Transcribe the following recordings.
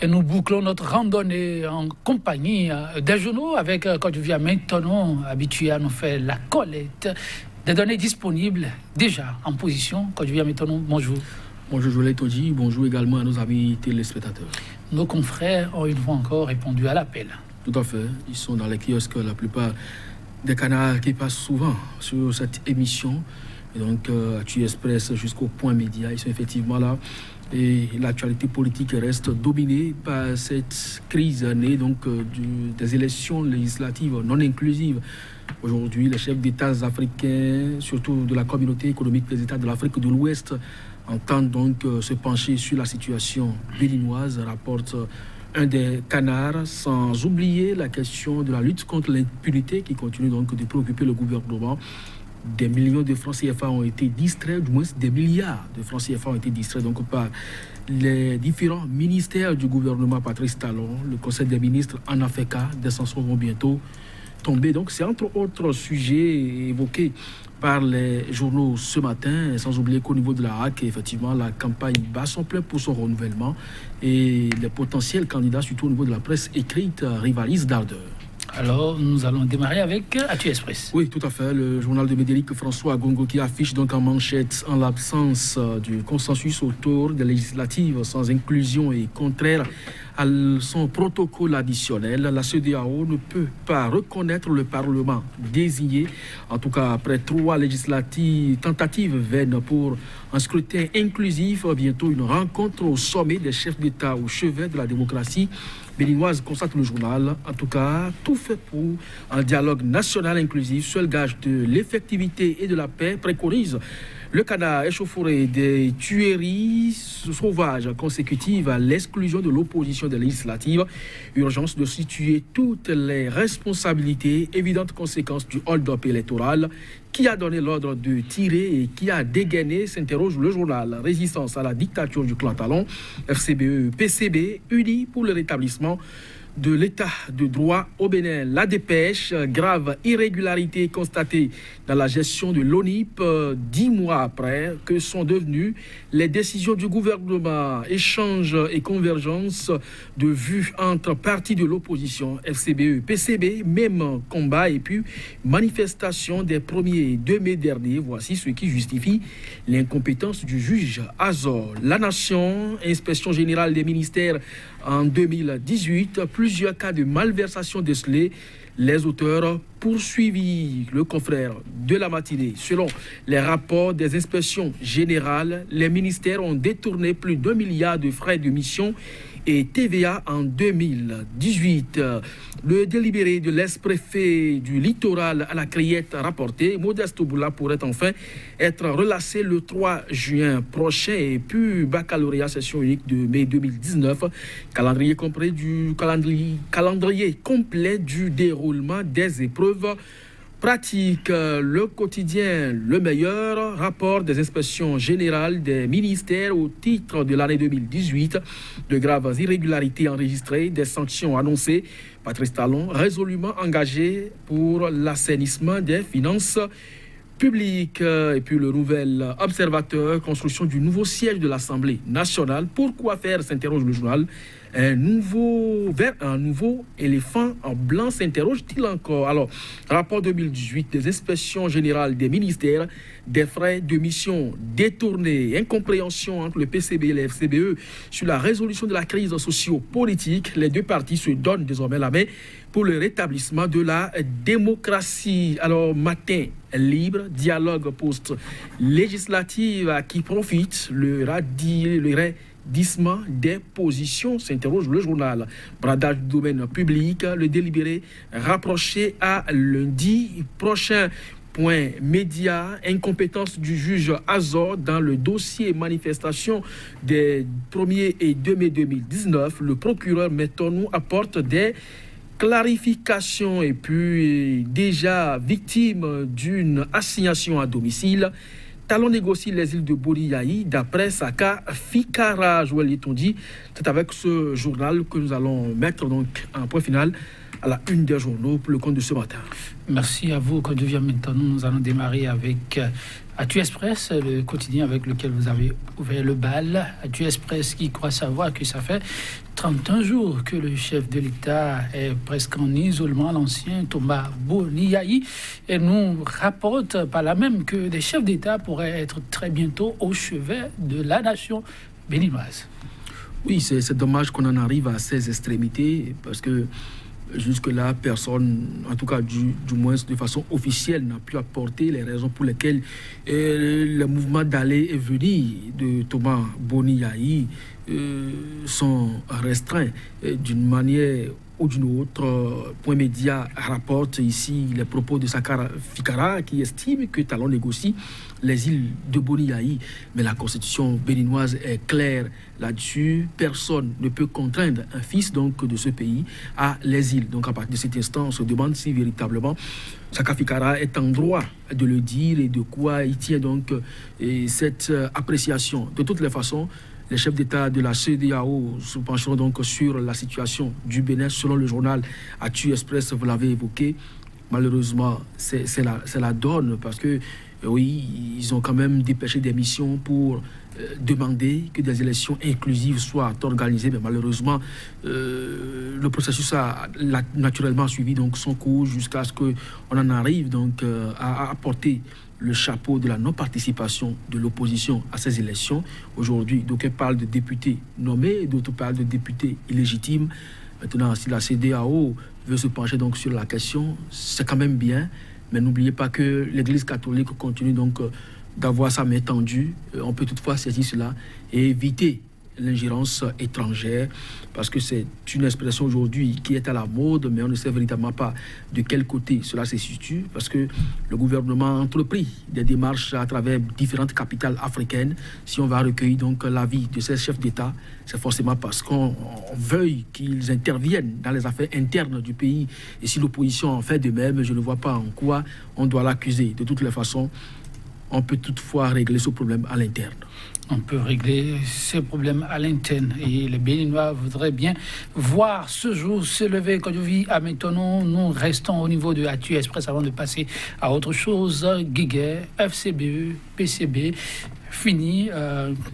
nous bouclons notre randonnée en compagnie des journaux avec Côte d'Ivoire maintenant habitué à nous faire la collecte des données disponibles déjà en position. Côte d'Ivoire maintenant, bonjour. Bonjour Joël Todji, bonjour également à nos amis téléspectateurs. Nos confrères ont une fois encore répondu à l'appel. Tout à fait, ils sont dans les kiosques, la plupart des canards qui passent souvent sur cette émission. Et donc, Actu Express jusqu'au Point Média, ils sont effectivement là. Et l'actualité politique reste dominée par cette crise née donc, des élections législatives non inclusives. Aujourd'hui, les chefs d'État africains, surtout de la communauté économique des États de l'Afrique de l'Ouest, entendent donc se pencher sur la situation béninoise, rapporte un des canards, sans oublier la question de la lutte contre l'impunité qui continue donc de préoccuper le gouvernement. Des millions de francs CFA ont été distraits, du moins des milliards de francs CFA ont été distraits donc par les différents ministères du gouvernement Patrice Talon. Le Conseil des ministres en a fait cas, des sanctions vont bientôt tomber. Donc c'est entre autres sujets évoqués par les journaux ce matin, sans oublier qu'au niveau de la HAC, effectivement, la campagne bat son plein pour son renouvellement et les potentiels candidats, surtout au niveau de la presse écrite, rivalisent d'ardeur. Alors, nous allons démarrer avec Actu Express. Oui, tout à fait. Le journal de Médéric François Agongo qui affiche donc en manchette en l'absence du consensus autour des législatives sans inclusion et contraire à son protocole additionnel, la CEDEAO ne peut pas reconnaître le Parlement désigné, en tout cas après 3 tentatives vaines pour un scrutin inclusif, bientôt une rencontre au sommet des chefs d'État au chevet de la démocratie béninoise, constate le journal. En tout cas, tout fait pour un dialogue national inclusif, seul gage de l'effectivité et de la paix, préconise le canard échauffouré des tueries sauvages consécutives à l'exclusion de l'opposition des législatives. Urgence de situer toutes les responsabilités, évidentes conséquences du hold-up électoral. Qui a donné l'ordre de tirer et qui a dégainé, s'interroge le journal. Résistance à la dictature du clan Talon, FCBE, PCB, unis pour le rétablissement de l'état de droit au Bénin. La dépêche, grave irrégularité constatée dans la gestion de l'ONIP 10 mois après que sont devenues les décisions du gouvernement. Échange et convergence de vues entre partis de l'opposition, FCBE, PCB, même combat et puis manifestation des 1er 2 mai dernier. Voici ce qui justifie l'incompétence du juge Azor. La Nation, inspection générale des ministères en 2018, plusieurs cas de malversation décelés. Les auteurs poursuivis, le confrère de la matinée. Selon les rapports des inspections générales, les ministères ont détourné plus d'1 milliard de frais de mission et TVA en 2018. Le délibéré de l'ex-préfet du littoral à la Criette rapporté, Modeste Boula, pourrait enfin être relâché le 3 juin prochain et puis baccalauréat session unique de mai 2019. Calendrier complet du déroulement des épreuves pratique, le quotidien Le Meilleur, rapport des inspections générales des ministères au titre de l'année 2018, de graves irrégularités enregistrées, des sanctions annoncées. Patrice Talon, résolument engagé pour l'assainissement des finances publiques. Et puis le nouvel observateur, construction du nouveau siège de l'Assemblée nationale. Pourquoi faire, s'interroge le journal. Un nouveau éléphant en blanc, s'interroge-t-il encore? Alors, rapport 2018 des inspections générales des ministères, des frais de mission détournés, incompréhension entre le PCB et le FCBE sur la résolution de la crise socio-politique. Les 2 parties se donnent désormais la main pour le rétablissement de la démocratie. Alors, matin libre, dialogue post-législative à qui profite le des positions, s'interroge le journal. Bradage du domaine public, le délibéré rapproché à lundi prochain. Point média, incompétence du juge Azor dans le dossier manifestation des 1er et 2 mai 2019. Le procureur Metonou apporte des clarifications et puis déjà victime d'une assignation à domicile. Talon négocie les îles de Boriaï d'après Saka Fikara. Joël Yetondi, c'est avec ce journal que nous allons mettre donc un point final à la une des journaux pour le compte de ce matin. Merci à vous. Quand je viens maintenant, nous allons démarrer avec Actu Express, le quotidien avec lequel vous avez ouvert le bal. Actu Express qui croit savoir que ça fait 31 jours que le chef de l'État est presque en isolement, l'ancien Thomas Boni-Yayi, et nous rapporte par là même que les chefs d'État pourraient être très bientôt au chevet de la nation béninoise. Oui, c'est dommage qu'on en arrive à ces extrémités parce que jusque-là, personne, en tout cas du moins de façon officielle, n'a pu apporter les raisons pour lesquelles le mouvement d'aller et venir de Thomas Boni-Yayi sont restreints d'une manière ou d'une autre. Point Média rapporte ici les propos de Sakara Fikara qui estime que Talon négocie les îles de Boni-Yayi. Mais la constitution béninoise est claire là-dessus. Personne ne peut contraindre un fils donc, de ce pays à les îles. Donc à partir de cet instant, on se demande si véritablement Sakara Fikara est en droit de le dire et de quoi il tient donc cette appréciation. De toutes les façons, les chefs d'État de la CEDEAO se pencheront donc sur la situation du Bénin. Selon le journal Actu Express, vous l'avez évoqué, malheureusement, c'est la donne parce que, oui, ils ont quand même dépêché des missions pour demander que des élections inclusives soient organisées. Mais malheureusement, le processus a naturellement suivi donc, son cours jusqu'à ce qu'on en arrive donc, à apporter le chapeau de la non-participation de l'opposition à ces élections. Aujourd'hui, d'aucuns parlent de députés nommés, d'autres parlent de députés illégitimes. Maintenant, si la CEDEAO veut se pencher donc sur la question, c'est quand même bien, mais n'oubliez pas que l'Église catholique continue donc d'avoir sa main tendue. On peut toutefois saisir cela et éviter l'ingérence étrangère, parce que c'est une expression aujourd'hui qui est à la mode, mais on ne sait véritablement pas de quel côté cela se situe, parce que le gouvernement a entrepris des démarches à travers différentes capitales africaines. Si on va recueillir donc l'avis de ces chefs d'État, c'est forcément parce qu'on veuille qu'ils interviennent dans les affaires internes du pays. Et si l'opposition en fait de même, je ne vois pas en quoi on doit l'accuser. De toutes les façons, on peut toutefois régler ce problème à l'interne. On peut régler ces problèmes à l'interne. Et les Béninois voudraient bien voir ce jour se lever. Quand je vis à Métonon, nous restons au niveau de Actu Express avant de passer à autre chose. Guéguet, FCBE, PCB, fini.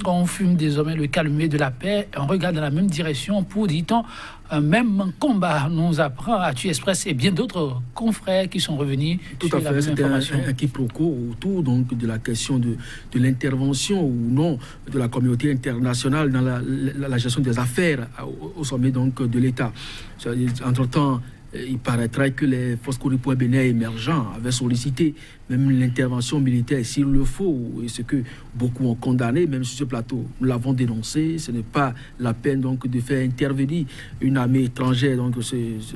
On fume désormais le calumet de la paix. On regarde dans la même direction pour, dit-on, un même combat. Nous apprend Actu Express et bien d'autres confrères qui sont revenus. Tout à fait, c'était un quiproquo autour donc, de la question de l'intervention ou non de la communauté internationale dans la gestion des affaires au sommet donc, de l'État. Entre-temps, il paraîtrait que les forces Koripouen bénin émergents avaient sollicité même l'intervention militaire s'il le faut, et ce que beaucoup ont condamné, même sur ce plateau. Nous l'avons dénoncé, ce n'est pas la peine donc, de faire intervenir une armée étrangère, donc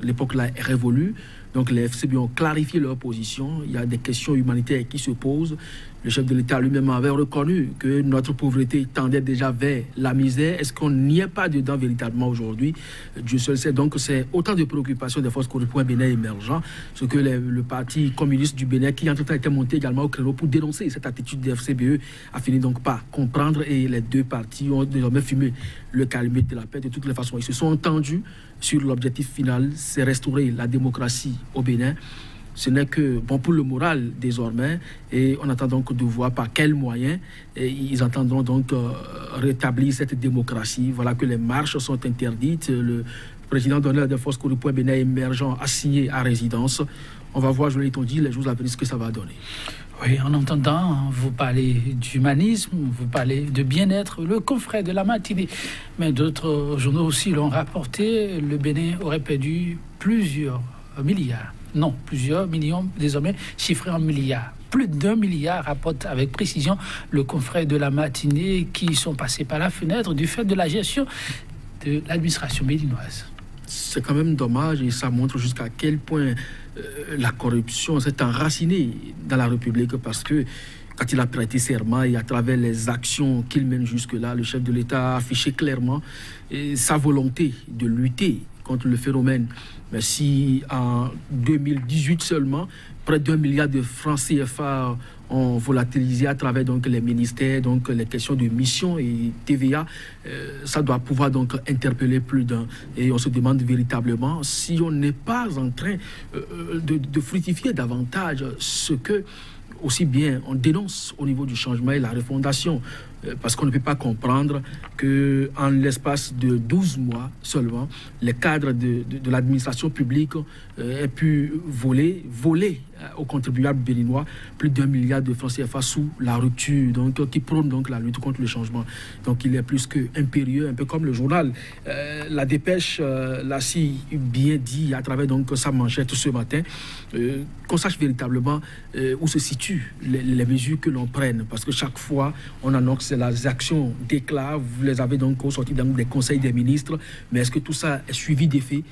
l'époque là est révolue. Donc les FCB ont clarifié leur position, il y a des questions humanitaires qui se posent. Le chef de l'État lui-même avait reconnu que notre pauvreté tendait déjà vers la misère. Est-ce qu'on n'y est pas dedans véritablement aujourd'hui? Dieu seul sait. Donc c'est autant de préoccupations des forces Koripouen bénin émergents, ce que le parti communiste du Bénin, qui entre-temps était monté également au créneau pour dénoncer cette attitude des FCBE, a fini donc par comprendre, et les deux partis ont désormais fumé le calumet de la paix. De toutes les façons, ils se sont entendus sur l'objectif final, c'est restaurer la démocratie au Bénin. Ce n'est que bon pour le moral désormais, et on attend donc de voir par quels moyens ils entendront donc rétablir cette démocratie. Voilà que les marches sont interdites. Le président d'honneur des forces Koripouen bénin émergent a signé à résidence. On va voir, je l'ai dit, les jours à venir ce que ça va donner. Oui, en entendant, vous parlez d'humanisme, vous parlez de bien-être, le confrère de la matinée. Mais d'autres journaux aussi l'ont rapporté, le Bénin aurait perdu plusieurs milliards. Non, plusieurs millions, désormais chiffrés en milliards. Plus d'1 milliard, rapporte avec précision le confrère de la matinée, qui sont passés par la fenêtre du fait de la gestion de l'administration béninoise. C'est quand même dommage, et ça montre jusqu'à quel point la corruption s'est enracinée dans la République, parce que quand il a prêté serment et à travers les actions qu'il mène jusque-là, le chef de l'État a affiché clairement sa volonté de lutter contre le phénomène. Mais si en 2018 seulement, près d'1 milliard de francs CFA ont volatilisé à travers donc les ministères, donc les questions de mission et TVA, ça doit pouvoir donc interpeller plus d'un. Et on se demande véritablement si on n'est pas en train de fructifier davantage ce que aussi bien on dénonce au niveau du changement et la refondation, parce qu'on ne peut pas comprendre qu'en l'espace de 12 mois seulement, les cadres de l'administration publique aient pu voler aux contribuables béninois plus d'1 milliard de francs CFA sous la rupture, donc qui prône donc la lutte contre le changement. Donc il est plus que impérieux, un peu comme le journal. La dépêche l'a si bien dit à travers donc sa manchette ce matin, qu'on sache véritablement où se situent les mesures que l'on prenne, parce que chaque fois on annonce les actions d'éclat, vous les avez donc sorties dans des conseils des ministres, mais est-ce que tout ça est suivi d'effet?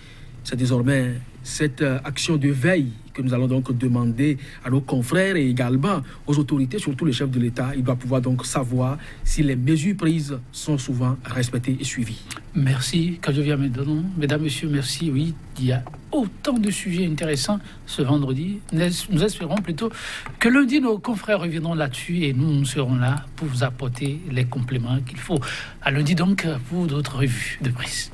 C'est désormais cette action de veille que nous allons donc demander à nos confrères et également aux autorités, surtout les chefs de l'État. Il doit pouvoir donc savoir si les mesures prises sont souvent respectées et suivies. Merci, Kajovia Métonon. Mesdames, Messieurs, merci. Oui, il y a autant de sujets intéressants ce vendredi. Nous espérons plutôt que lundi, nos confrères reviendront là-dessus et nous serons là pour vous apporter les compléments qu'il faut. À lundi donc pour d'autres revues de presse.